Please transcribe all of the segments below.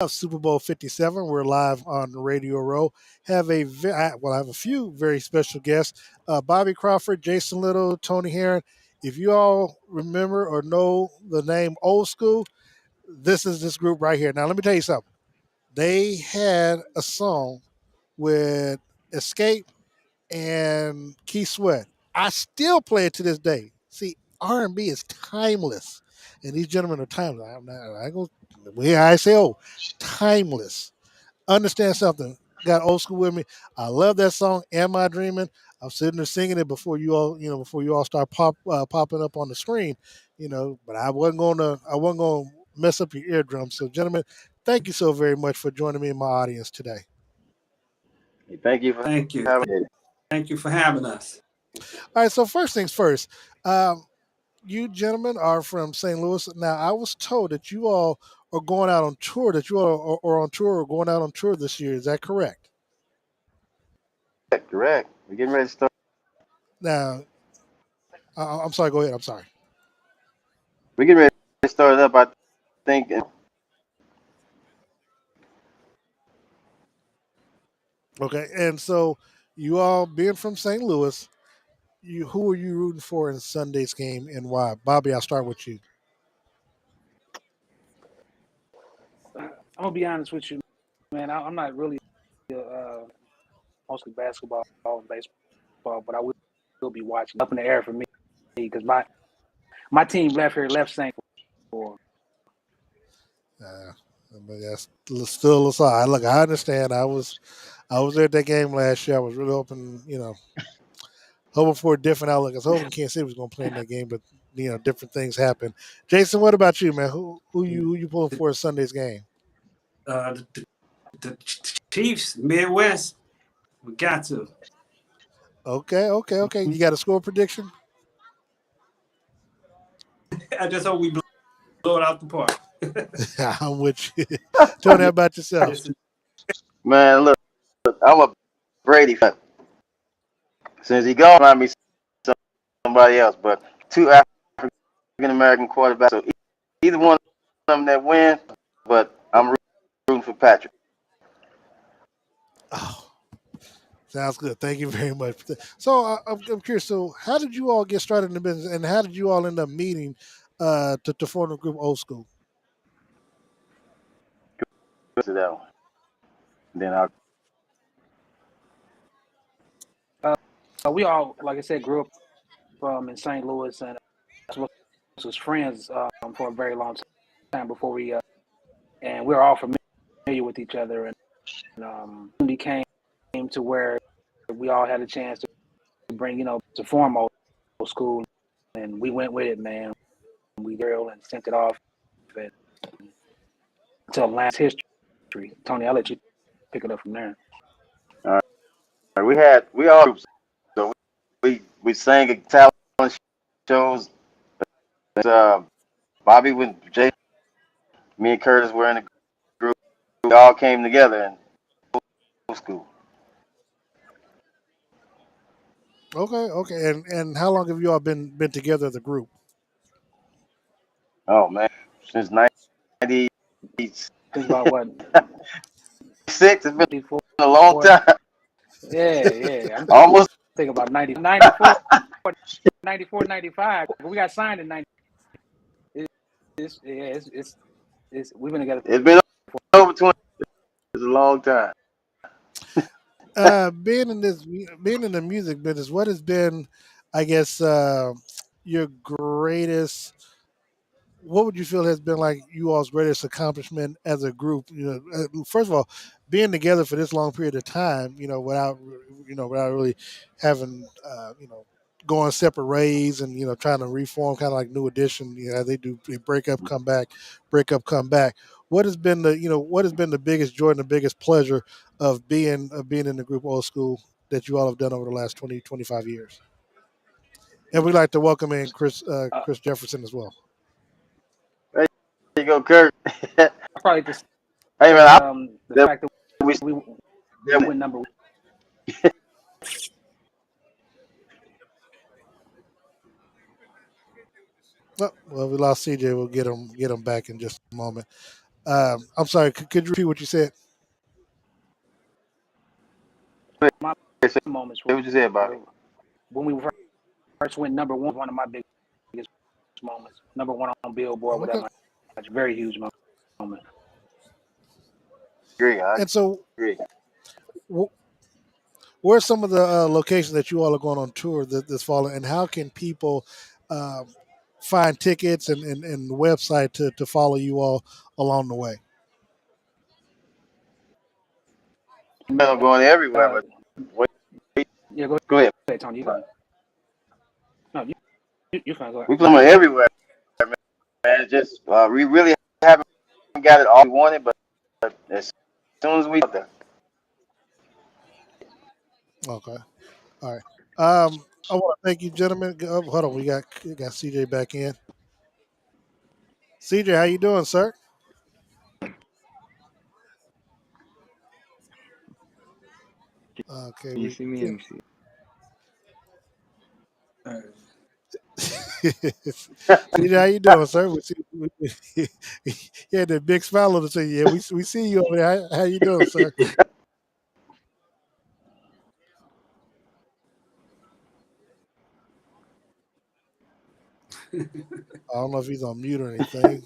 of Super Bowl 57. We're live on Radio Row. I have a few very special guests: Bobby Crawford, Jason Little, Tony Herron. If you all remember or know the name Old School, this is this group right here. Now, let me tell you something. They had a song with Escape and Keith Sweat. I still play it to this day. See, R&B is timeless, and these gentlemen are timeless. I go, I say, timeless. Understand something? Got old school with me. I love that song. Am I dreaming? I'm sitting there singing it before you all start popping up on the screen, But I wasn't gonna mess up your eardrums. So, gentlemen, thank you so very much for joining me in my audience today. Thank you for Thank you. having me. Thank you for having us. All right. So first things first. You gentlemen are from St. Louis. Now, I was told that you all are going out on tour. That you all are on tour or going out on tour this year. Is that correct? Correct. We're getting ready to start. Now, I'm sorry. Go ahead. I'm sorry. We're getting ready to start it up. I think. Okay. And so, you all being from St. Louis, who are you rooting for in Sunday's game and why? Bobby, I'll start with you. I'm gonna be honest with you, man. I'm not really mostly basketball and baseball, but I will be watching. Up in the air for me because my team left St. for. Uh, but that's still a side. Look, I understand. I was there at that game last year. I was really hoping for a different outlook. I was hoping Kansas City was going to play in that game, but different things happen. Jason, what about you, man? Who you pulling for Sunday's game? The Chiefs, Midwest, we got to. Okay. You got a score prediction? I just hope we blow it out the park. I'm with you. Tony, how about yourself? Man, look, I'm a Brady fan. Since he gone, might be somebody else, but two African American quarterbacks. So either one of them that win, but I'm rooting for Patrick. Oh, sounds good. Thank you very much. So I'm curious. So how did you all get started in the business, and how did you all end up meeting to form the group Old School? To that one. Then I'll. We all, like I said, grew up in St. Louis and was friends for a very long time before and we were all familiar with each other and became to where we all had a chance to bring to form Old School, and we went with it, man. We drilled and sent it off and until last history. Tony, I'll let you pick it up from there. All right. We all groups. So we sang at talent shows. Uh, Bobby with Jay, me and Curtis were in the group. We all came together in Old School. Okay. And how long have you all been together as a group? Oh man, since '96. Think about what It's been 94. a long time. Yeah. I'm Almost. thinking about 94, 94, 95. We got signed in 90. We've been together It's been over 20. It's a long time. Being in the music business, what has been, I guess, your greatest? What would you feel has been like you all's greatest accomplishment as a group? First of all, being together for this long period of time, without really having, going separate ways and trying to reform, kind of like New Edition. They break up, come back, break up, come back. What has been the biggest joy and the biggest pleasure of being in the group Old School that you all have done over the last 20, 25 years? And we'd like to welcome in Chris Jefferson as well. There you go, Kurt. Hey probably just man, the that fact that we we that, went number. Well, we lost CJ. We'll get him back in just a moment. I'm sorry. Could you repeat what you said? My Say moments what you said, Bobby. were when we first went number one. One of my biggest moments. Number one on Billboard with that Okay. match. Very huge moment. Agree. I And so, agree. where's some of the locations that you all are going on tour this fall, and how can people um, find tickets and the website to follow you all along the way? I'm going everywhere, but wait, Yeah, go ahead. Tony. You fine. No, you fine. Go ahead. We play everywhere, man. It's just we really haven't got it all we wanted, but as soon as we get there. Okay. All right. I want to thank you, gentlemen. Hold on, we got CJ back in. CJ, how you doing, sir? Okay, Can you see me? Let me see. CJ, how you doing, sir? He had that big smile on the face. Yeah, we see you over there. How you doing, sir? I don't know if he's on mute or anything.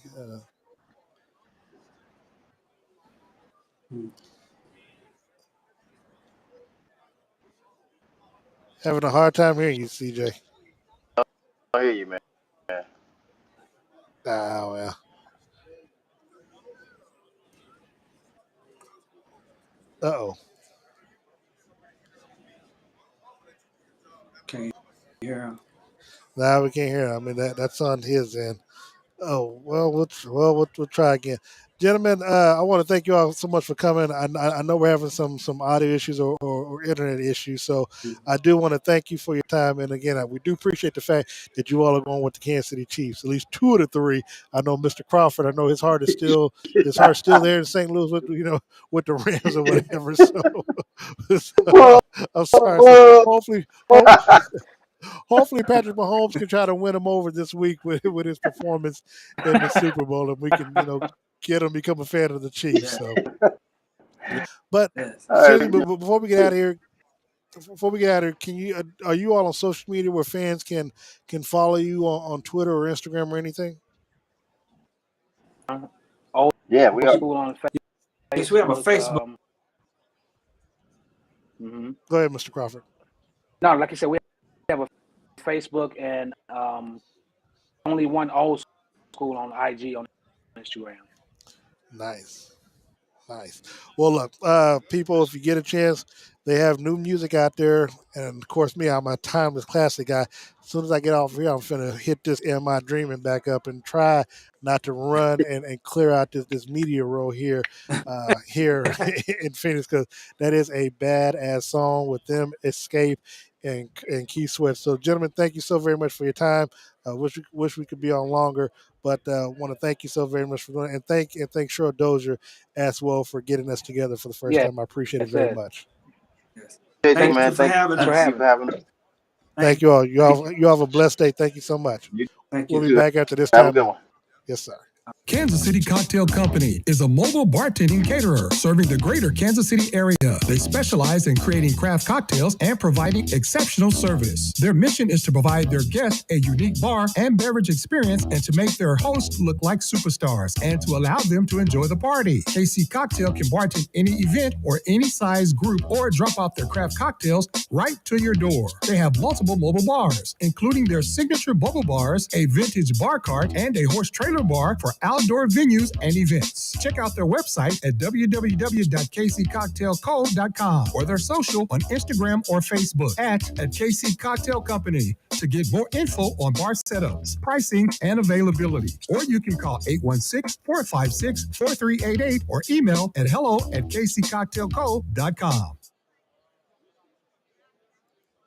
Having a hard time hearing you, CJ. I hear you, man. Ah, well. Uh-oh. Can't hear him. Now we can't hear him. I mean, that's on his end. Oh well, we'll try again, gentlemen. I want to thank you all so much for coming. I know we're having some audio issues or internet issues, so I do want to thank you for your time. And again, we do appreciate the fact that you all are going with the Kansas City Chiefs. At least two of the three. I know Mr. Crawford. I know his heart is still there in St. Louis with the Rams or whatever. So I'm sorry. So hopefully Patrick Mahomes can try to win him over this week with his performance in the Super Bowl, and we can get him to become a fan of the Chiefs. So, but Yes. seriously, but before we get out of here, can you are you all on social media where fans can follow you on Twitter or Instagram or anything? Old Yeah, we are. school on Facebook. Yes, we have a Facebook. Go ahead, Mr. Crawford. No, like I said, we have a Facebook and only one old school on IG on Instagram. Nice. Well, look, people, if you get a chance, they have new music out there. And, of course, me, I'm a timeless classic guy. As soon as I get off here, I'm finna hit this Am I Dreaming back up and try not to run and clear out this media row here in Phoenix, because that is a badass song with them, Escape, and Keith Sweat. So, gentlemen, thank you so very much for your time. Wish we could be on longer, but want to thank you so very much for doing it. And thank Cheryl Dozier as well for getting us together for the first time. I appreciate it very much. Yes. Thank you for having us. Thank you all. You have a blessed day. Thank you so much. We'll be back after this time. Have a good one. Yes, sir. Kansas City Cocktail Company is a mobile bartending caterer serving the greater Kansas City area. They specialize in creating craft cocktails and providing exceptional service. Their mission is to provide their guests a unique bar and beverage experience and to make their hosts look like superstars and to allow them to enjoy the party. KC Cocktail can bartend any event or any size group or drop off their craft cocktails right to your door. They have multiple mobile bars, including their signature bubble bars, a vintage bar cart, and a horse trailer bar for outdoor venues and events. Check out their website at www.kccocktailco.com or their social on Instagram or Facebook at KC Cocktail Company to get more info on bar setups, pricing, and availability. Or you can call 816-456-4388 or email at hello@kccocktailco.com.